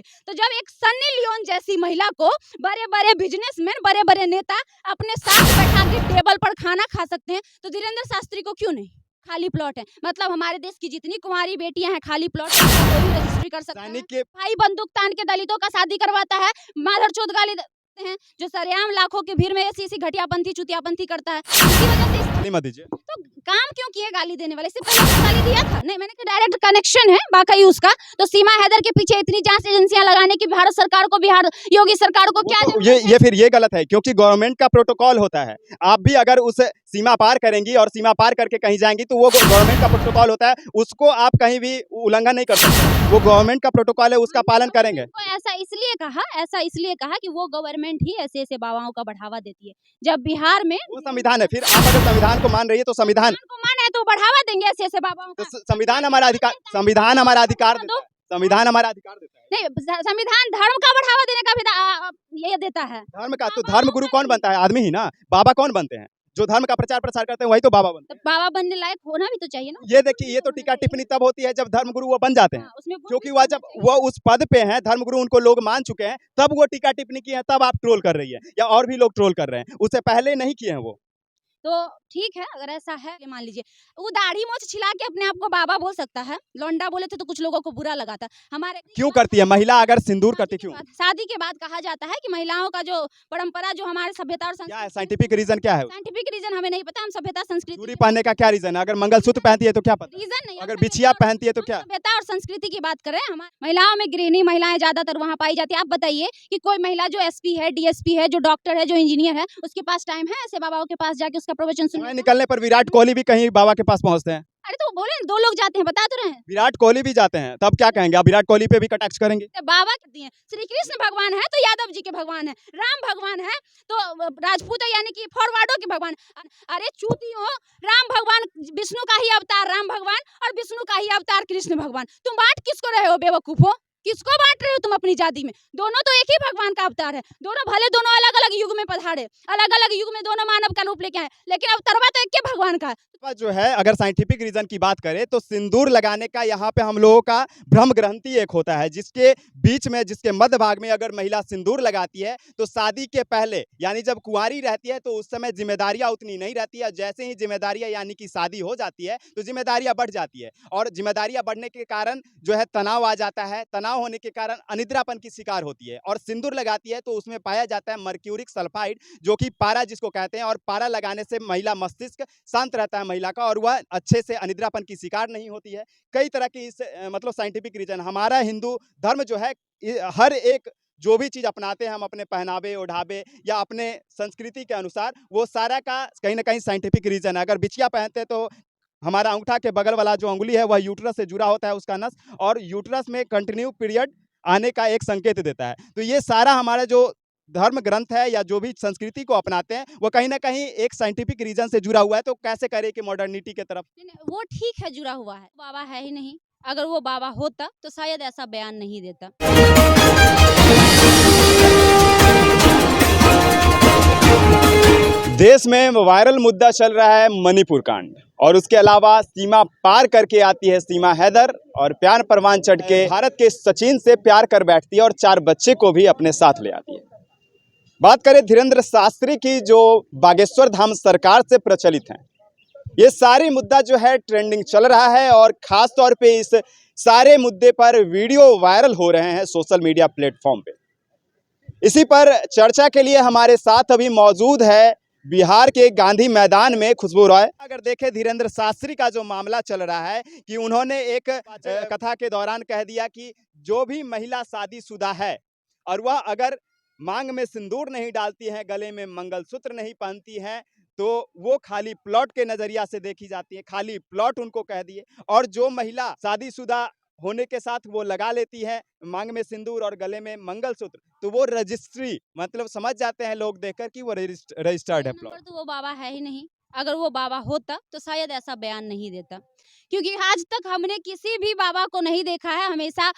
तो जब एक सन्नी लियोन जैसी महिला को बड़े बड़े बिजनेसमैन, बड़े बड़े नेता अपने साथ बैठा के टेबल पर खाना खा सकते हैं, तो धीरेन्द्र शास्त्री को क्यों नहीं? खाली प्लॉट है, मतलब हमारे देश की जितनी कुंवारी बेटियां हैं खाली प्लॉट कोई भी रजिस्ट्री कर सकता है। भाई बंदूक तान के दलितों का शादी करवाता है, माधर चोद गाली देते हैं, जो सरेआम लाखों की भीड़ में ऐसी घटियापंथी चुतियापंथी करता है। इसी वजह से मत दीजिए। तो काम क्यों किए गाली देने वाले? इससे पहले तो गाली दिया था नहीं, मैंने कहा डायरेक्ट कनेक्शन है बाकाई उसका। तो सीमा हैदर के पीछे इतनी जांच एजेंसियां लगाने की भारत सरकार को, बिहार योगी सरकार को क्या तो ये फिर ये गलत है, क्योंकि गवर्नमेंट का प्रोटोकॉल होता है। आप भी अगर उस सीमा पार करेंगी और सीमा पार करके कहीं जाएंगी तो वो गवर्नमेंट का प्रोटोकॉल होता है, उसको आप कहीं भी उल्लंघन नहीं कर सकते। वो गवर्नमेंट का प्रोटोकॉल है, उसका पालन करेंगे। ऐसा इसलिए कहा कि वो गवर्नमेंट ही ऐसे ऐसे बाबाओं का बढ़ावा देती है। जब बिहार में वो संविधान है, फिर आप अगर संविधान को मान रही है तो संविधान को माने तो बढ़ावा देंगे ऐसे ऐसे बाबाओं तो का। संविधान हमारा अधिकार देता है। संविधान हमारा अधिकार देता है। नहीं, संविधान धर्म का बढ़ावा देने का भी ये देता है। धर्म का तो धर्म गुरु कौन बनता है? आदमी ही ना। बाबा कौन बनते हैं? जो धर्म का प्रचार प्रसार करते हैं वही तो बाबा बनते हैं। तो बाबा बनने लायक होना भी तो चाहिए ना। ये देखिए, ये तो टीका टिप्पणी तब होती है जब धर्म गुरु वो बन जाते हैं, क्योंकि वह जब वो उस पद पे हैं, धर्म गुरु उनको लोग मान चुके हैं, तब वो टीका टिप्पणी की है, तब आप ट्रोल कर रही है या और भी लोग ट्रोल कर रहे हैं। उससे पहले नहीं किए हैं वो। तो ठीक है, अगर ऐसा है मान लीजिए वो दाढ़ी मोछ छिला के अपने आप को बाबा बोल सकता है। लौंडा बोले थे तो कुछ लोगों को बुरा लगा था। हमारे क्यों करती है महिला अगर सिंदूर करती क्यों? शादी के बाद कहा जाता है कि महिलाओं का जो परंपरा, जो हमारे सभ्यता और क्या है साइंटिफिक रीजन? क्या है साइंटिफिक रीजन हमें नहीं पता। हम सभ्यता संस्कृति चूड़ी पहनने का क्या रीजन है? अगर मंगलसूत्र पहनती है तो क्या पता? रीजन नहीं, अगर बिछिया पहनती है तो क्या? सभ्यता और संस्कृति की बात करें, हमारे महिलाओं में गृहिणी महिलाएं ज्यादातर वहाँ पाई जाती है। आप बताइए कि कोई महिला जो एसपी है, डीएसपी है, जो डॉक्टर है, जो इंजीनियर है, उसके पास टाइम है ऐसे बाबाओं के पास जाके उसका प्रवचन सुनने? निकलने पर विराट कोहली भी कहीं बाबा के पास पहुंचते हैं। अरे तो बोले दो लोग जाते हैं, बता तो रहे हैं। विराट कोहली भी जाते हैं, तब क्या कहेंगे? आप विराट कोहली पे भी कटाक्ष करेंगे? बाबा कहती हैं श्री कृष्ण भगवान है तो यादव जी के भगवान है, राम भगवान है तो राजपूत है यानी कि फॉरवर्डो के भगवान। अरे चूतियों, राम भगवान विष्णु का ही अवतार राम भगवान और विष्णु का ही अवतार कृष्ण भगवान। तुम बांट किसको रहे हो बेवकूफो? किसको बांट रहे हो तुम अपनी जाति में? दोनों तो एक ही भगवान का अवतार है। दोनों भले दोनों अलग अलग युग में पधारे, अलग अलग युग में दोनों मानव का रूप लेके आए, लेकिन अवतारवा तो एक ही भगवान का है। जो है, अगर साइंटिफिक रीजन की बात करें तो सिंदूर लगाने का यहाँ पे हम लोगों का भ्रम ग्रंथि एक होता है, जिसके बीच में, जिसके मध्य भाग में अगर महिला सिंदूर लगाती है तो शादी के पहले यानी जब कुंवारी रहती है तो उस समय जिम्मेदारियां उतनी नहीं रहती है। जैसे ही जिम्मेदारियां यानी कि शादी हो जाती है तो जिम्मेदारियां बढ़ जाती है, और जिम्मेदारियां बढ़ने के कारण जो है तनाव आ जाता है। तनाव होने के कारण अनिद्रापन की शिकार होती है, और सिंदूर लगाती है तो उसमें पाया जाता है मर्क्यूरिक सल्फाइड, जो कि पारा जिसको कहते हैं, और पारा लगाने से महिला मस्तिष्क शांत रहता है महिला का, और वह अच्छे से अनिद्रापन की शिकार नहीं होती है। कई तरह की इस मतलब साइंटिफिक रीजन। हमारा हिंदू धर्म जो है हर एक जो भी चीज अपनाते हैं हम अपने पहनावे ओढ़ावे या अपने संस्कृति के अनुसार, वो सारा का कहीं ना कहीं साइंटिफिक रीजन है। अगर बिछिया पहनते हैं तो हमारा अंगूठा के बगल वाला जो अंगुली है वह यूट्रस से जुड़ा होता है, उसका नस, और यूट्रस में कंटिन्यू पीरियड आने का एक संकेत देता है। तो ये सारा हमारा जो धर्म ग्रंथ है या जो भी संस्कृति को अपनाते हैं वो कहीं ना कहीं एक साइंटिफिक रीजन से जुड़ा हुआ है। तो कैसे करे कि मॉडर्निटी के तरफ? वो ठीक है, जुड़ा हुआ है, बाबा है ही नहीं। अगर वो बाबा होता तो शायद ऐसा बयान नहीं देता। देश में वायरल मुद्दा चल रहा है मणिपुर कांड, और उसके अलावा सीमा पार करके आती है सीमा हैदर और प्यार परवान चढ़ के भारत के सचिन से प्यार कर बैठती है और 4 बच्चे को भी अपने साथ ले आती है। बात करें धीरेन्द्र शास्त्री की, जो बागेश्वर धाम सरकार से प्रचलित हैं, ये सारी मुद्दा जो है ट्रेंडिंग चल रहा है, और खास तौर पे इस सारे मुद्दे पर वीडियो वायरल हो रहे हैं सोशल मीडिया प्लेटफॉर्म पे। इसी पर चर्चा के लिए हमारे साथ अभी मौजूद है बिहार के गांधी मैदान में खुशबू रॉय। अगर देखें धीरेन्द्र शास्त्री का जो मामला चल रहा है कि उन्होंने एक कथा के दौरान कह दिया कि जो भी महिला शादीशुदा है और वह अगर मांग में सिंदूर नहीं डालती है, गले में मंगलसूत्र नहीं पहनती है, तो वो खाली प्लॉट के नजरिया से देखी जाती है। खाली प्लॉट उनको कह दिए। और जो महिला शादीशुदा होने के साथ वो लगा लेती है मांग में सिंदूर और गले में मंगलसूत्र, तो वो रजिस्ट्री, मतलब समझ जाते हैं लोग देखकर कि वो रजिस्टर्ड है प्लॉट। तो वो बाबा है ही नहीं। अगर वो बाबा होता तो शायद ऐसा बयान नहीं देता, क्योंकि आज तक हमने किसी भी बाबा को नहीं देखा है। हमेशा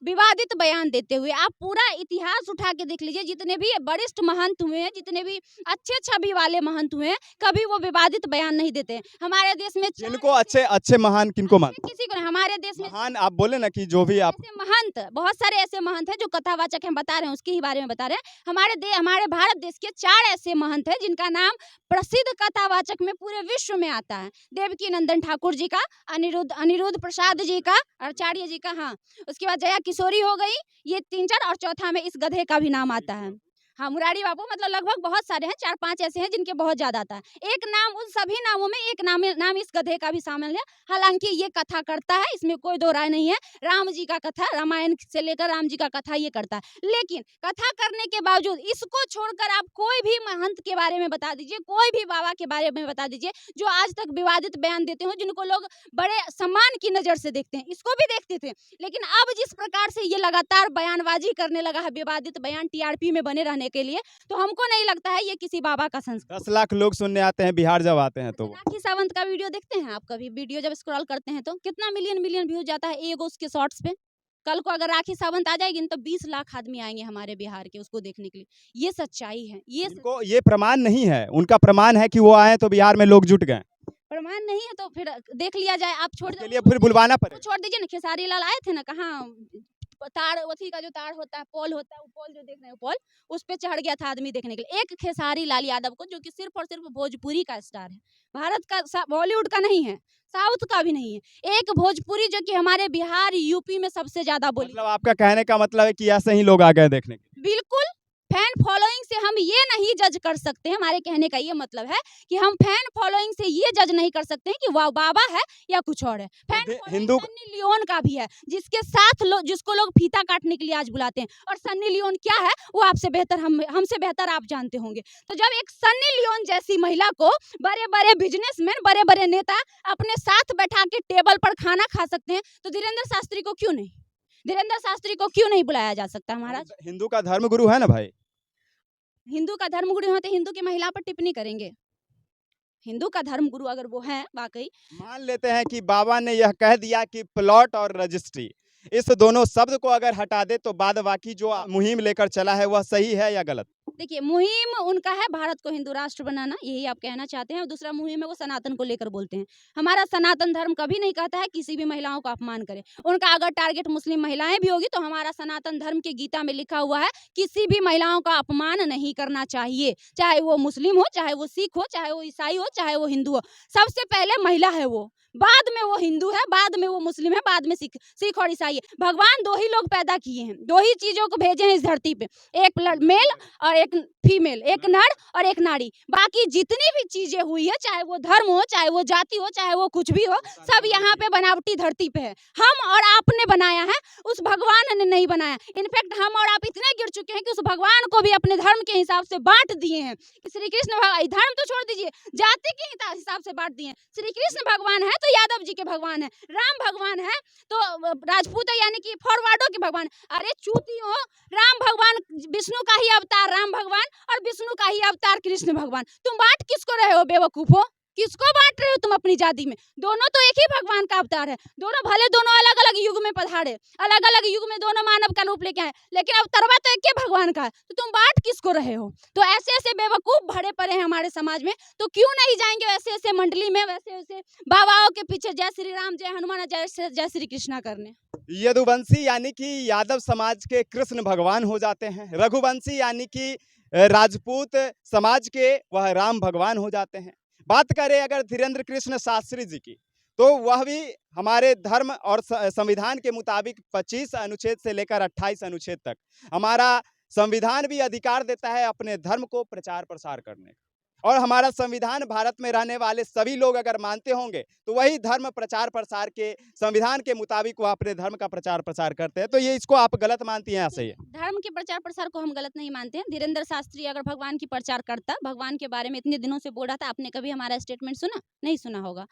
विवादित बयान देते हुए। आप पूरा इतिहास उठा के देख लीजिए, जितने भी वरिष्ठ महंत हुए हैं, जितने भी अच्छे छवि वाले महंत हुए हैं, कभी वो विवादित बयान नहीं देते हैं। हमारे देश में जिनको अच्छे अच्छे महान किनको मान किसी को नहीं, हमारे देश में महान आप बोले ना कि जो भी आप ऐसे महंत, बहुत सारे ऐसे महंत हैं जो कथावाचक हैं, बता रहे हैं उसके ही बारे में बता रहे हैं। हमारे भारत देश के 4 ऐसे महंत हैं जिनका नाम प्रसिद्ध कथावाचक में पूरे विश्व में आता है। देवकी नंदन ठाकुर जी का, अनिरुद्ध प्रसाद जी का, आचार्य जी का, हाँ, उसके बाद जया किशोरी हो गई, ये 3-4, और चौथा में इस गधे का भी नाम आता है। हाँ, मुरारी बापू, मतलब लगभग बहुत सारे हैं, 4-5 ऐसे हैं जिनके बहुत ज्यादा आता है। एक नाम, उन सभी नामों में एक नाम इस गधे का भी शामिल है। हालांकि ये कथा करता है, इसमें कोई दो राय नहीं है। राम जी का कथा, रामायण से लेकर राम जी का कथा ये करता है। लेकिन कथा करने के बावजूद इसको छोड़कर आप कोई भी महंत के बारे में बता दीजिए, कोई भी बाबा के बारे में बता दीजिए जो आज तक विवादित बयान देते हो, जिनको लोग बड़े सम्मान की नजर से देखते हैं। इसको भी देखते थे, लेकिन अब जिस प्रकार से ये लगातार बयानबाजी करने लगा है, विवादित बयान टीआरपी में बने रहने के लिए, तो हमको नहीं लगता है ये किसी बाबा का संस्कार। 10 लाख लोग सुनने आते हैं बिहार जब आते हैं तो राखी सावंत का वीडियो देखते हैं आप कभी? वीडियो जब स्क्रॉल करते हैं तो कितना मिलियन व्यूज जाता है एक उसके शॉर्ट्स पे। कल को अगर राखी सावंत आ जाएगी तो 20 लाख आदमी आएंगे हमारे बिहार के उसको देखने के लिए। ये सच्चाई है। उनको ये प्रमाण नहीं है, उनका प्रमाण है कि वो आए तो बिहार में लोग जुट गए। प्रमाण नहीं है तो फिर देख लिया जाए। आप छोड़ उसके लिए फिर बुलवाना पड़ेगा। छोड़ दीजिए ना, खेसारी लाल आए थे ना, कहाँ तार, वथी का जो तार होता है, पोल होता है, वो पोल जो देख रहे हैं, पोल, उस पे चढ़ गया था आदमी देखने के लिए, एक खेसारी लाल यादव को, जो कि सिर्फ और सिर्फ भोजपुरी का स्टार है, भारत का, बॉलीवुड का नहीं है, साउथ का भी नहीं है, एक भोजपुरी जो कि हमारे बिहार यूपी में सबसे ज्यादा बोली। मतलब आपका कहने का मतलब है कि ऐसे ही लोग आ गए देखने के? बिल्कुल, फैन फॉलोइंग से हम ये नहीं जज कर सकते हैं। हमारे कहने का ये मतलब है कि हम फैन फॉलोइंग से ये जज नहीं कर सकते हैं कि वाह बाबा है या कुछ और है। फैन हिंदू सन्नी लियोन का भी है, जिसके साथ जिसको लोग फीता काटने के लिए आज बुलाते हैं, और सन्नी लियोन क्या है वो आपसे बेहतर, हमसे बेहतर आप जानते होंगे। तो जब एक सन्नी लियोन जैसी महिला को बड़े बड़े बिजनेसमैन, बड़े बड़े नेता अपने साथ बैठा के टेबल पर खाना खा सकते हैं, तो धीरेन्द्र शास्त्री को क्यों नहीं, धीरेन्द्र शास्त्री को क्यों नहीं बुलाया जा सकता? महाराज, हिंदू का धर्म गुरु है ना भाई। हिंदू का धर्म गुरु होते हिंदू की महिला पर टिप्पणी करेंगे? हिंदू का धर्म गुरु अगर वो है वाकई, मान लेते हैं कि बाबा ने यह कह दिया कि प्लॉट और रजिस्ट्री, इस दोनों शब्द को अगर हटा दे तो बाद बाकी जो मुहिम लेकर चला है वह सही है या गलत? देखिए, मुहिम उनका है भारत को हिंदू राष्ट्र बनाना, यही आप कहना चाहते हैं, और दूसरा मुहिम है वो सनातन को लेकर बोलते हैं। हमारा सनातन धर्म कभी नहीं कहता है किसी भी महिलाओं का अपमान करे। उनका अगर टारगेट मुस्लिम महिलाएं भी होगी तो हमारा सनातन धर्म के गीता में लिखा हुआ है किसी भी महिलाओं का अपमान नहीं करना चाहिए, चाहे वो मुस्लिम हो, चाहे वो सिख हो, चाहे वो ईसाई हो, चाहे वो हिंदू हो। सबसे पहले महिला है वो, बाद में वो हिंदू है, बाद में वो मुस्लिम है, बाद में सिख और ईसाई है। भगवान दो ही लोग पैदा किए हैं, दो ही चीजों को भेजे हैं इस धरती पे, एक मेल और एक फीमेल, एक नर और एक नारी। बाकी जितनी भी चीजें हुई है, चाहे वो धर्म हो, चाहे वो जाति हो, चाहे वो कुछ भी हो, सब यहाँ पे बनावटी धरती पे है। हम और आपने बनाया है, उस भगवान ने नहीं बनाया। इनफैक्ट हम और आप इतने गिर चुके हैं कि उस भगवान को भी अपने धर्म के हिसाब से बांट दिए हैं। श्री कृष्ण धर्म तो छोड़ दीजिए, जाति के हिसाब से बांट दिए हैं। श्री कृष्ण भगवान है तो यादव जी के भगवान है, राम भगवान है तो राजपूत यानी कि फॉरवर्डो के भगवान। अरे चूतियों, राम भगवान विष्णु का ही अवतार राम भगवान और विष्णु का ही अवतार कृष्ण भगवान। तुम बांट किसको रहे हो बेवकूफो? किसको बांट रहे हो तुम अपनी जाति में? दोनों तो एक ही भगवान का अवतार है। दोनों भले दोनों अलग अलग युग में पधारे, अलग अलग युग में दोनों मानव का रूप लेके आए, लेकिन अवतरवा तो एक ही भगवान का है। तो तुम बांट किसको रहे हो? तो ऐसे ऐसे बेवकूफ भरे पड़े हैं हमारे समाज में, तो क्यों नहीं जाएंगे वैसे ऐसे मंडली में, वैसे वैसे बाबाओं के पीछे जय श्री राम, जय हनुमान, जय श्री कृष्णा करने। यदुवंशी यानी कि यादव समाज के कृष्ण भगवान हो जाते हैं, रघुवंशी यानी कि राजपूत समाज के वह राम भगवान हो जाते हैं। बात करें अगर धीरेन्द्र कृष्ण शास्त्री जी की, तो वह भी हमारे धर्म और संविधान के मुताबिक 25 अनुच्छेद से लेकर 28 अनुच्छेद तक हमारा संविधान भी अधिकार देता है अपने धर्म को प्रचार प्रसार करने का। और हमारा संविधान भारत में रहने वाले सभी लोग अगर मानते होंगे तो वही धर्म प्रचार प्रसार के संविधान के मुताबिक वह अपने धर्म का प्रचार प्रसार करते हैं। तो ये इसको आप गलत मानती हैं? ऐसे ही धर्म के प्रचार प्रसार को हम गलत नहीं मानते हैं। धीरेन्द्र शास्त्री अगर भगवान की प्रचार करता, भगवान के बारे में इतने दिनों से बोल रहा था, आपने कभी हमारा स्टेटमेंट सुना? नहीं सुना होगा।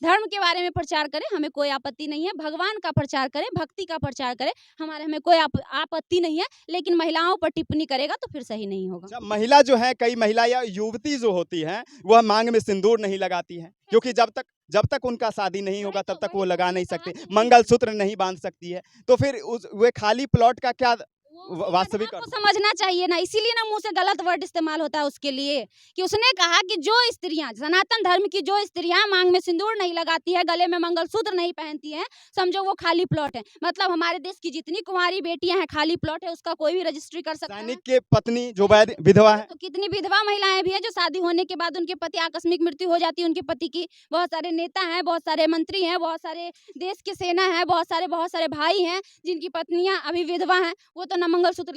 धर्म के बारे में प्रचार करे, हमें कोई आपत्ति नहीं है। भगवान का प्रचार करे, भक्ति का प्रचार करे, हमें कोई आपत्ति नहीं है। लेकिन महिलाओं पर टिप्पणी करेगा तो फिर सही नहीं होगा। अच्छा, महिला जो है, कई महिला या युवती जो होती हैं, वह मांग में सिंदूर नहीं लगाती हैं, क्योंकि जब तक उनका शादी नहीं होगा तब तक वो लगा नहीं सकती, मंगलसूत्र नहीं बांध सकती है। तो फिर वे खाली प्लॉट का क्या वास्तविक आपको समझना चाहिए ना, इसीलिए ना मुंह से गलत वर्ड इस्तेमाल होता है उसके लिए, कि उसने कहा कि जो स्त्रियां, सनातन धर्म की जो स्त्रियां मांग में सिंदूर नहीं लगाती है, गले में मंगलसूत्र नहीं पहनती हैं, समझो वो खाली प्लॉट है। मतलब हमारे देश की जितनी कुंवारी बेटियां हैं, खाली प्लॉट है, उसका कोई भी रजिस्ट्री कर सकता है। सैनिक के पत्नी जो विधवा है, तो कितनी विधवा महिलाएं भी हैं जो शादी होने के बाद उनके पति आकस्मिक मृत्यु हो जाती है उनके पति की। बहुत सारे नेता हैं, बहुत सारे मंत्री हैं, बहुत सारे देश की सेना है, बहुत सारे भाई हैं जिनकी पत्नियां अभी विधवा हैं। वो तो ना मंगलसूत्र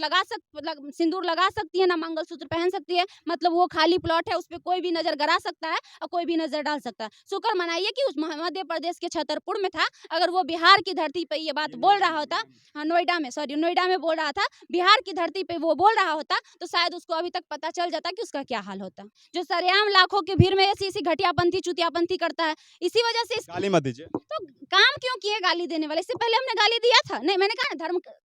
सिंदूर लगा सकती है, ना मंगलसूत्र पहन सकती है। मतलब वो खाली प्लॉट है, उस पर कोई भी नजर गड़ा सकता है और कोई भी नजर डाल सकता है। शुक्र मनाइए कि उस मध्य प्रदेश के छतरपुर में था। अगर वो बिहार की धरती पे ये बात बोल रहा होता, हाँ नोएडा में बोल रहा था, बिहार की धरती पे वो बोल रहा होता तो शायद उसको अभी तक पता चल जाता कि उसका क्या हाल होता। जो सरेआम लाखों की भीड़ में ऐसी घटियापंथी चुतियापंथी करता है, इसी वजह से गाली मत दीजिए। तो काम क्यों किए गाली देने वाले? इससे पहले हमने गाली दिया था? नहीं, मैंने कहा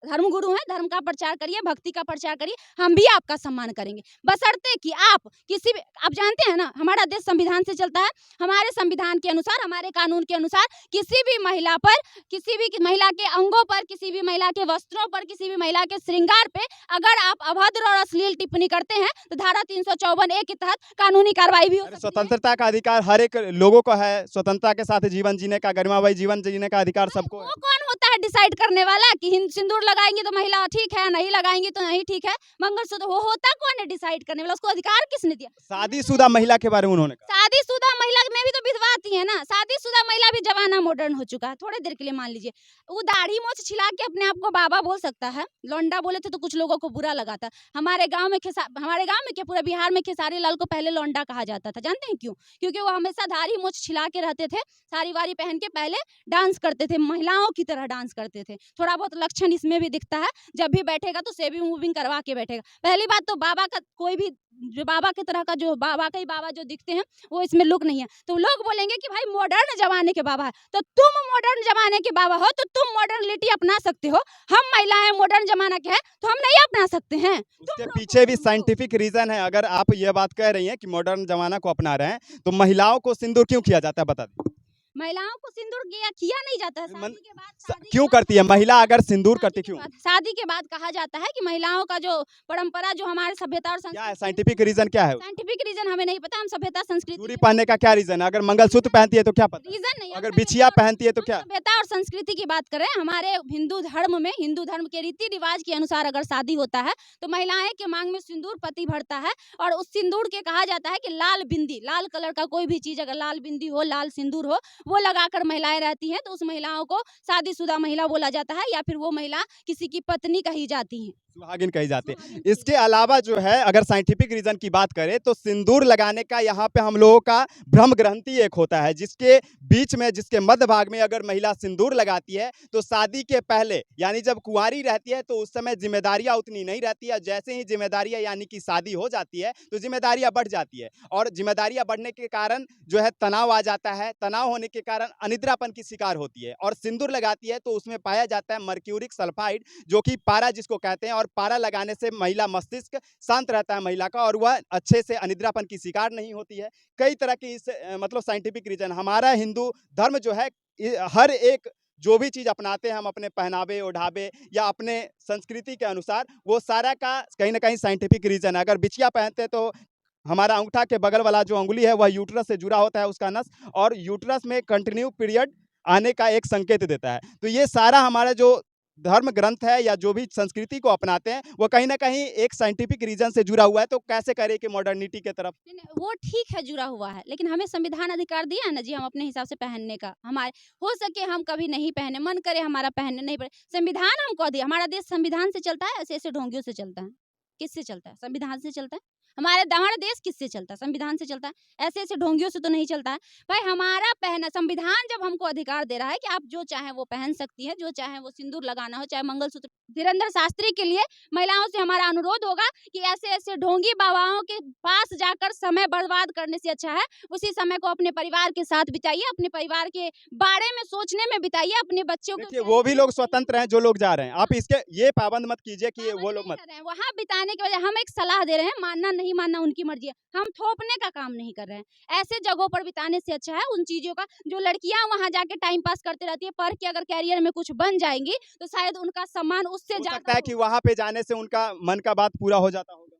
धर्म गुरु हैं, धर्म का प्रचार करिए, भक्ति का प्रचार करिए, हम भी आपका सम्मान करेंगे, बशर्ते कि आप किसी भी, आप जानते हैं ना हमारा देश संविधान से चलता है। हमारे संविधान के अनुसार, हमारे कानून के अनुसार किसी भी महिला पर, किसी भी महिला के अंगों पर, किसी भी महिला के वस्त्रों पर, किसी भी महिला के श्रृंगार पे अगर आप अभद्र और अश्लील टिप्पणी करते हैं तो धारा 354A के तहत कानूनी कार्रवाई भी हो सकती है। स्वतंत्रता का अधिकार हर एक लोगों को है, स्वतंत्रता के साथ जीवन जीने का, गरिमामय जीवन जीने का अधिकार सबको है। वो कौन होता है डिसाइड करने वाला कि सिंदूर लगाएंगे तो महिला ठीक है, नहीं लगाएंगी तो नहीं ठीक है? मंगलसूत्र, वो होता कौन है डिसाइड करने वाला? उसको अधिकार किसने दिया? शादीशुदा महिला के बारे में उन्होंने कहा। शादीशुदा महिला में भी तो विधवा आती है ना। शादीशुदा महिला भी जमाना मॉडर्न हो चुका है। थोड़े देर के लिए मान लीजिए, वो दाढ़ी मोछ छिला के अपने आप को बाबा बोल सकता है। लौंडा बोले थे तो कुछ लोगों को बुरा लगा था। हमारे गांव में क्या पूरे बिहार में खेसारी लाल को पहले लौंडा कहा जाता था। जानते हैं क्यों? क्योंकि वो हमेशा दाढ़ी मोछ छिला के रहते थे, साड़ी वाड़ी पहन के पहले डांस करते थे, महिलाओं की तरह डांस करते थे। थोड़ा बहुत लक्षण इसमें भी दिखता है, जब भी बैठेगा तो सेविंग मूविंग करवा के बैठेगा। पहली बात तो बाबा का कोई भी जो बाबा की तरह का जो बाबा जो दिखते हैं वो इसमें लुक नहीं है। तो लोग बोलेंगे कि भाई मॉडर्न जमाने के बाबा है, तो तुम मॉडर्न जमाने के बाबा हो तो तुम मॉडर्निटी अपना सकते हो। हम महिलाएं मॉडर्न जमाना के हैं तो हम नहीं अपना सकते हैं? उसके पीछे भी साइंटिफिक रीजन है। अगर आप ये बात कह रही हैं कि मॉडर्न जमाना को अपना रहे हैं, तो महिलाओं को सिंदूर क्यों किया जाता है, बता दें। महिलाओं को सिंदूर किया नहीं जाता है। शादी के बाद क्यों करती है महिला? अगर सिंदूर करती क्यों? शादी के बाद कहा जाता है कि महिलाओं का जो परंपरा, जो हमारे सभ्यता और क्या है साइंटिफिक रीजन? क्या है साइंटिफिक रीजन हमें नहीं पता। हम सभ्यता संस्कृति चूड़ी पहनने का क्या रीजन है? अगर मंगलसूत्र पहनती है तो क्या पता? रीजन नहीं, अगर बिछिया पहनती है तो क्या? सभ्यता और संस्कृति की बात करें, हमारे हिंदू धर्म के रीति रिवाज के अनुसार अगर शादी होता है तो महिलाएं के मांग में सिंदूर पति भरता है। और उस सिंदूर के कहा जाता है कि लाल बिंदी, लाल कलर का कोई भी चीज, अगर लाल बिंदी हो, लाल सिंदूर हो, वो लगाकर महिलाएं रहती हैं तो उस महिलाओं को शादीशुदा महिला बोला जाता है, या फिर वो महिला किसी की पत्नी कही जाती है, सुहागिन कही जाती है। इसके अलावा जो है, अगर साइंटिफिक रीजन की बात करें तो सिंदूर लगाने का यहाँ पे हम लोगों का भ्रम ग्रंथि एक होता है, जिसके बीच में, जिसके मध्य भाग में अगर महिला सिंदूर लगाती है तो शादी के पहले, यानी जब कुंवारी रहती है तो उस समय जिम्मेदारियां उतनी नहीं रहती है। जैसे ही जिम्मेदारियां यानी कि शादी हो जाती है तो जिम्मेदारियां बढ़ जाती है, और जिम्मेदारियां बढ़ने के कारण जो है तनाव आ जाता है। तनाव होने के कारण अनिद्रापन की शिकार होती है, और सिंदूर लगाती है तो उसमें पाया जाता है मर्क्यूरिक सल्फाइड, जो कि पारा जिसको कहते हैं। और पारा लगाने से महिला मस्तिष्क शांत रहता है महिला का, और वह अच्छे से अनिद्रापन की शिकार नहीं होती है। कई तरह की इस मतलब साइंटिफिक रीजन। हमारा हिंदू धर्म जो है, हर एक जो भी चीज अपनाते हैं हम अपने पहनावे ओढ़ावे या अपने संस्कृति के अनुसार, वो सारा का कहीं ना कहीं साइंटिफिक रीजन है। अगर बिछिया पहनते हैं तो हमारा अंगूठा के बगल वाला जो अंगुली है वह यूट्रस से जुड़ा होता है, उसका नस, और यूट्रस में कंटिन्यू पीरियड आने का एक संकेत देता है। तो ये सारा हमारा जो धर्म ग्रंथ है या जो भी संस्कृति को अपनाते हैं वो कहीं ना कहीं एक साइंटिफिक रीजन से जुड़ा हुआ है। तो कैसे करें कि मॉडर्निटी के तरफ? वो ठीक है जुड़ा हुआ है, लेकिन हमें संविधान अधिकार दिया है ना जी, हम अपने हिसाब से पहनने का। हमारे हो सके हम कभी नहीं पहने, मन करे हमारा पहनने नहीं पड़े, संविधान हमको दिया। हमारा देश संविधान से चलता है, ऐसे ऐसे ढोंगियों से चलता है। किससे चलता है? संविधान से चलता है। हमारा देश किससे चलता है? संविधान से चलता है। ऐसे ऐसे ढोंगियों से तो नहीं चलता है। भाई हमारा पहना संविधान जब हमको अधिकार दे रहा है कि आप जो चाहें वो पहन सकती हैं, जो चाहें वो सिंदूर लगाना हो, चाहे मंगलसूत्र। धीरेंद्र शास्त्री के लिए महिलाओं से हमारा अनुरोध होगा कि ऐसे ऐसे ढोंगी बाबाओं के पास जाकर समय बर्बाद करने से अच्छा है उसी समय को अपने परिवार के साथ बिताइए, अपने परिवार के बारे में सोचने में बिताइए, अपने बच्चों को। देखिए वो भी लोग स्वतंत्र हैं जो लोग जा रहे हैं, आप इसके ये पाबंद मत कीजिए कि वो लोग मत। वहाँ बिताने के वजह हम एक सलाह दे रहे हैं, मानना नहीं मानना उनकी मर्जी है, हम थोपने का काम नहीं कर रहे हैं। ऐसे जगहों पर बिताने से अच्छा है उन चीजों का, जो लड़कियां वहाँ जाके टाइम पास करते रहती है, पढ़ के अगर कैरियर में कुछ बन जाएंगी तो शायद उनका सम्मान उससे हो ज्यादा सकता है कि वहाँ पे जाने से उनका मन का बात पूरा हो जाता होगा।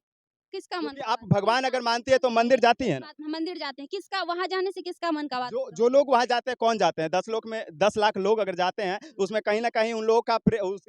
किसका मन क्योंकि का आप बात? भगवान अगर मानती है तो मंदिर जाती है ना। मंदिर जाते हैं, किसका वहाँ जाने से किसका मन का बात? जो लोग वहाँ जाते हैं कौन जाते हैं? 10 लाख लोग अगर जाते हैं तो उसमें कहीं ना कहीं उन लोगों का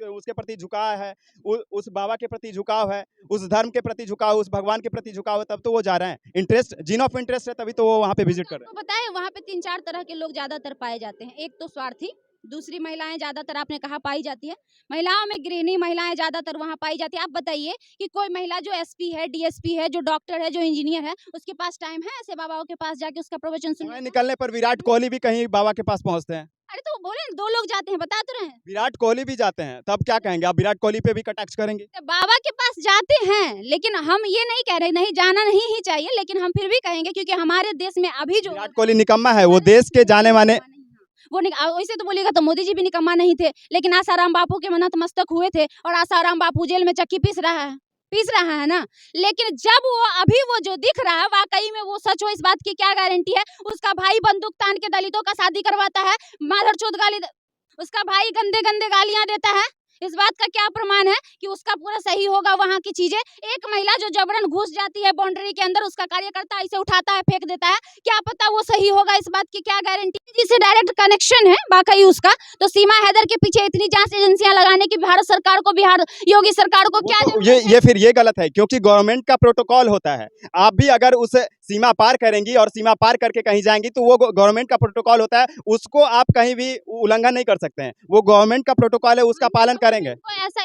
उसके प्रति झुकाव है, उस बाबा के प्रति झुकाव है, उस धर्म के प्रति झुकाव, उस भगवान के प्रति झुकाव है, तब तो वो जा रहे हैं। इंटरेस्ट, जिन ऑफ इंटरेस्ट है तभी तो वो वहाँ पे विजिट कर रहे हैं। आपको पता है वहाँ पे 3-4 तरह के लोग ज्यादातर पाए जाते हैं। एक तो स्वार्थी, दूसरी महिलाएं ज्यादातर आपने कहा पाई जाती है। महिलाओं में गृहिणी महिलाएं ज्यादातर वहाँ पाई जाती है। आप बताइए कि कोई महिला जो एसपी है, डीएसपी है, जो डॉक्टर है, जो इंजीनियर है, उसके पास टाइम है ऐसे बाबाओं के पास जाके उसका प्रवचन समय सुनने? निकलने पर विराट कोहली भी कहीं बाबा के पास पहुँचते हैं। अरे तो बोले 2 लोग जाते हैं, बता तो रहे हैं। विराट कोहली भी जाते हैं, तब क्या कहेंगे आप? विराट कोहली पे भी कटाक्ष करेंगे? तो बाबा के पास जाते हैं, लेकिन हम ये नहीं कह रहे नहीं जाना नहीं ही चाहिए, लेकिन हम फिर भी कहेंगे क्योंकि हमारे देश में अभी जो विराट कोहली निकम्मा है, वो देश के जाने माने। वो वैसे तो बोलिएगा तो मोदी जी भी निकम्मा नहीं थे, लेकिन आसाराम बापू के नतमस्तक हुए थे और आसाराम बापू जेल में चक्की पीस रहा है ना। लेकिन जब वो अभी वो जो दिख रहा है वाकई में वो सच हो, इस बात की क्या गारंटी है? उसका भाई बंदूक तान के दलितों का शादी करवाता है, माधरचोद गाली, उसका भाई गंदे गंदे गालियां देता है, इस बात का क्या प्रमाण है कि उसका पूरा सही होगा वहाँ की चीजें? एक महिला जो जबरन घुस जाती है बाउंड्री के अंदर, उसका कार्यकर्ता इसे उठाता है फेंक देता है, क्या पता वो सही होगा? इस बात की क्या गारंटी? जिससे डायरेक्ट कनेक्शन है वाकई उसका, तो सीमा हैदर के पीछे इतनी जांच एजेंसियां लगाने की भारत सरकार को, बिहार योगी सरकार को क्या तो ये फिर ये गलत है, क्योंकि गवर्नमेंट का प्रोटोकॉल होता है। आप भी अगर उस सीमा पार करेंगी और सीमा पार करके कहीं जाएंगी तो वो गवर्नमेंट का प्रोटोकॉल होता है, उसको आप कहीं भी उल्लंघन नहीं कर सकते हैं। वो गवर्नमेंट का प्रोटोकॉल है, उसका पालन करेंगे। ऐसा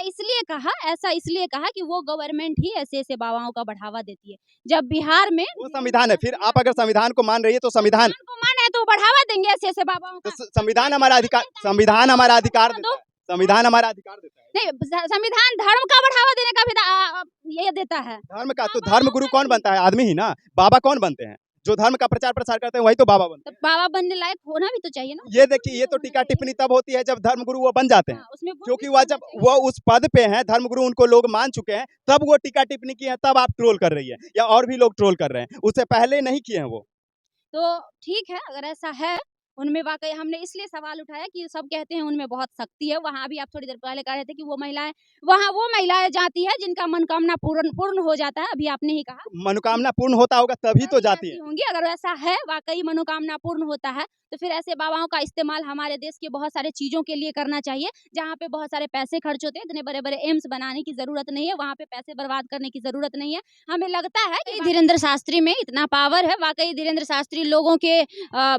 इसलिए कहा कि वो गवर्नमेंट ही ऐसे ऐसे बाबाओं का बढ़ावा देती है। जब बिहार में वो संविधान है, फिर आप अगर संविधान को मान रही है तो संविधान को माने तो बढ़ावा देंगे ऐसे ऐसे बाबाओं तो का। संविधान हमारा अधिकार, संविधान हमारा अधिकार देता है, संविधान हमारा अधिकार देता है। नहीं, संविधान धर्म का बढ़ावा देने का भी ये देता है। धर्म का तो धर्म गुरु कौन बनता है? आदमी ही ना। बाबा कौन बनते हैं? जो धर्म का प्रचार प्रसार करते हैं वही तो बाबा बनते तो हैं। बाबा बनने लायक होना भी तो चाहिए ना। ये देखिए, ये तो टीका टिप्पणी तब होती है जब धर्मगुरु वो बन जाते हैं, उसमें गुण क्योंकि भी वह होना जब चाहिए। वो उस पद पे हैं, धर्मगुरु उनको लोग मान चुके हैं, तब वो टीका टिप्पणी की है, तब आप ट्रोल कर रही है या और भी लोग ट्रोल कर रहे हैं, उससे पहले नहीं किए हैं वो। तो ठीक है, अगर ऐसा है उनमें वाकई, हमने इसलिए सवाल उठाया कि सब कहते हैं उनमें बहुत शक्ति है। वहाँ भी आप थोड़ी देर पहले कह रहे थे कि वो महिलाएं जाती है जिनका मनोकामना पूर्ण हो जाता है, अभी आपने ही कहा मनोकामना पूर्ण होता होगा तभी तो जाती है। होंगी। अगर ऐसा है वाकई मनोकामना पूर्ण होता है तो फिर ऐसे बाबाओं का इस्तेमाल हमारे देश के बहुत सारे चीजों के लिए करना चाहिए, जहाँ पे बहुत सारे पैसे खर्च होते हैं। इतने बड़े बड़े एम्स बनाने की जरूरत नहीं है, वहाँ पे पैसे बर्बाद करने की जरूरत नहीं है। हमें लगता है कि धीरेंद्र शास्त्री में इतना पावर है, वाकई धीरेंद्र शास्त्री लोगों के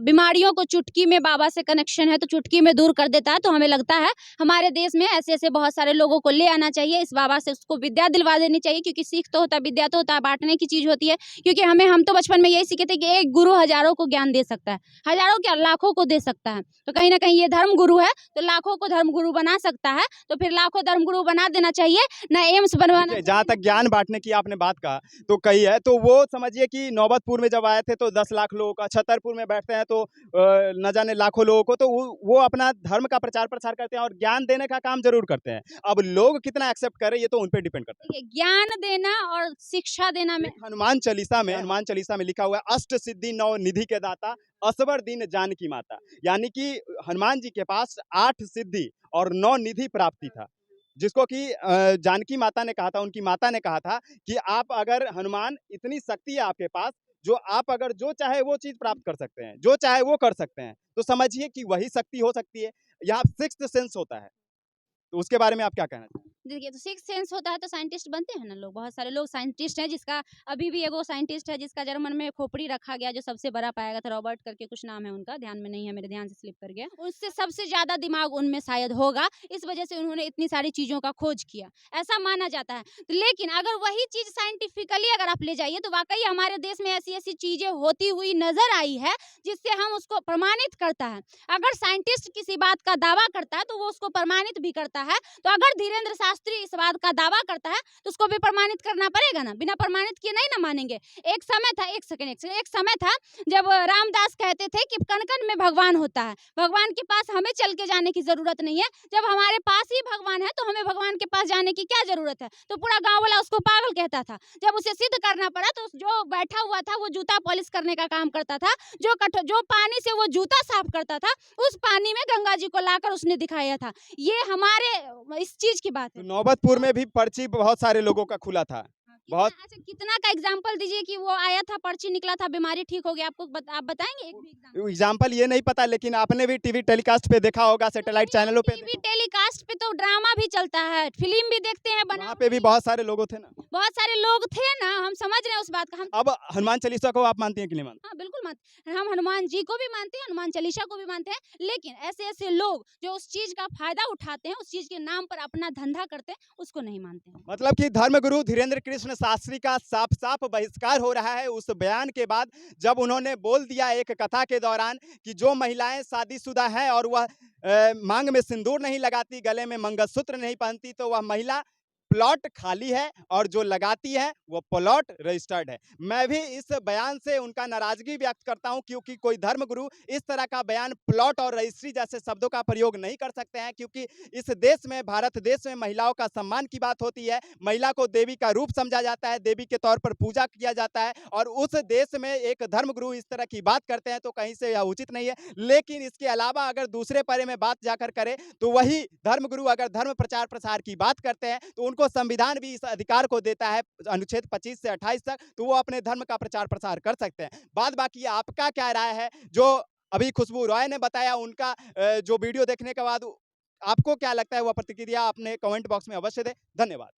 बीमारियों को चुटकी में, बाबा से कनेक्शन है तो चुटकी में दूर कर देता है। तो हमें लगता है हमारे देश में ऐसे ऐसे बहुत सारे लोगों को ले आना चाहिए, इस बाबा से उसको विद्या दिलवा देनी चाहिए, क्योंकि सीख तो होता है, विद्या तो होता है, बांटने की चीज होती है। क्योंकि हम तो बचपन में यही सीखे थे कि एक गुरु हजारों को ज्ञान दे सकता है, हजारों क्या लाखों को दे सकता है। तो कहीं ना कहीं ये धर्म गुरु है तो लाखों को धर्म गुरु बना सकता है, तो फिर लाखों धर्म गुरु बना देना चाहिए, ना एम्स बनवाना। जहाँ तक ज्ञान बांटने की आपने बात कहा तो कही है, तो वो समझिए कि नौबतपुर में जब आए थे तो 10 लाख लोगों का, छतरपुर में बैठते हैं तो न जाने लाखों लोगों को, तो वो अपना धर्म का प्रचार प्रसार करते हैं और ज्ञान देने का काम जरूर करते हैं। अब लोग कितना एक्सेप्ट करें ये तो उन पर डिपेंड करता है। ज्ञान देना और शिक्षा देना में हनुमान चालीसा में लिखा हुआ है, अष्ट सिद्धि नौ निधि के दाता, असवर दीन जानकी माता। यानी कि हनुमान जी के पास 8 सिद्धि और 9 निधि प्राप्ति था, जिसको कि जानकी माता ने कहा था, उनकी माता ने कहा था कि आप अगर हनुमान, इतनी शक्ति है आपके पास, जो आप अगर जो चाहे वो चीज प्राप्त कर सकते हैं, जो चाहे वो कर सकते हैं। तो समझिए कि वही शक्ति हो सकती है, यहाँ सिक्स्थ सेंस होता है। तो उसके बारे में आप क्या कहना चाहेंगे? देखिए, तो सिक्स सेंस होता है तो साइंटिस्ट बनते हैं ना लोग, बहुत सारे लोग साइंटिस्ट हैं, जिसका अभी भी एगो साइंटिस्ट है जिसका जर्मन में खोपड़ी रखा गया, जो सबसे बड़ा पाया गया था, रॉबर्ट करके कुछ नाम है उनका, ध्यान में नहीं है, मेरे ध्यान से स्लिप कर गया। उससे सबसे ज़्यादा दिमाग उनमें शायद होगा, इस वजह से उन्होंने इतनी सारी चीज़ों का खोज किया, ऐसा माना जाता है। लेकिन अगर वही चीज़ साइंटिफिकली अगर आप ले जाइए, तो वाक़ई हमारे देश में ऐसी-ऐसी चीज़ें होती हुई नज़र आई है, जिससे हम उसको प्रमाणित करता है। अगर साइंटिस्ट किसी बात का दावा करता है, तो वो उसको प्रमाणित भी करता है। तो अगर धीरेन्द्र शास्त्री इस बात का दावा करता है, तो उसको भी प्रमाणित करना पड़ेगा ना, बिना प्रमाणित किए नहीं ना मानेंगे। एक समय था, एक समय था जब रामदास कहते थे कि कण-कण में भगवान होता है, भगवान के पास हमें चल के जाने की ज़रूरत नहीं है, जब हमारे पास ही भगवान है, तो हमें भगवान के पास जाने की क्या ज़रूरत है? तो पूरा गाँव वाला उसको पागल कहता था। जब उसे सिद्ध करना पड़ा, तो जो बैठा हुआ था, वो जूता पॉलिश करने का काम करता था, जो पानी से वो जूता साफ करता था, उस पानी में गंगा जी को लाकर उसने दिखाया था। ये हमारे इस चीज़ की बात तो है। नौबतपुर में भी पर्ची बहुत सारे लोगों का खुला था। हाँ, बहुत कितना का एग्ज़ाम्पल दीजिए कि वो आया था, पर्ची निकला था, बीमारी ठीक हो गया, आप बताएँगे एक भी एग्ज़ाम्पल? एग्ज़ाम्पल ये नहीं पता, लेकिन आपने भी टीवी टेलीकास्ट पे देखा होगा, सैटेलाइट भैया, चैनलों पे टीवी देखा, टेलीकास्ट पे तो ड्रामा भी चलता है, फ़िल्म भी देखते हैं वहाँ पे भी बनावटी। बहुत सारे लोग थे ना। बहुत सारे लोग थे ना, हम समझ रहे हैं उस बात का। हम अब हनुमान चालीसा को आप मानती हैं कि नहीं मानती? हाँ, बिल्कुल मानते हैं। हम हनुमान जी को भी मानते हैं, हनुमान चालीसा को भी मानते हैं, लेकिन ऐसे-ऐसे लोग जो उस चीज़ का फ़ायदा उठाते हैं, उस चीज़ के नाम पर अपना धंधा करते हैं, उसको नहीं मानते हैं। मतलब कि धर्मगुरु धीरेन्द्र कृष्ण शास्त्री का साफ-साफ बहिष्कार हो रहा है उस बयान के बाद, जब उन्होंने बोल दिया एक कथा के दौरान कि जो महिलाएं शादीशुदा हैं और वह मांग में सिंदूर नहीं लगाती, गले में मंगलसूत्र नहीं पहनती, तो वह महिला प्लॉट खाली है और जो लगाती है वो प्लॉट रजिस्टर्ड है। मैं भी इस बयान से उनका नाराजगी व्यक्त करता हूं, क्योंकि कोई धर्मगुरु इस तरह का बयान प्लॉट और रजिस्ट्री जैसे शब्दों का प्रयोग नहीं कर सकते हैं, क्योंकि इस देश में, भारत देश में महिलाओं का सम्मान की बात होती है। महिला को देवी का रूप समझा जाता है, देवी के तौर पर पूजा किया जाता है, और उस देश में एक धर्मगुरु इस तरह की बात करते हैं तो कहीं से यह उचित नहीं है। लेकिन इसके अलावा अगर दूसरे पारे में बात जाकर करें, तो वही धर्मगुरु अगर धर्म प्रचार प्रसार की बात करते हैं, तो उनको संविधान भी इस अधिकार को देता है, अनुच्छेद 25 से 28 तक, तो वो अपने धर्म का प्रचार प्रसार कर सकते हैं। बाद बाकी आपका क्या राय है? जो अभी खुशबू रॉय ने बताया, उनका जो वीडियो देखने के बाद आपको क्या लगता है, वह प्रतिक्रिया अपने कमेंट बॉक्स में अवश्य दें। धन्यवाद।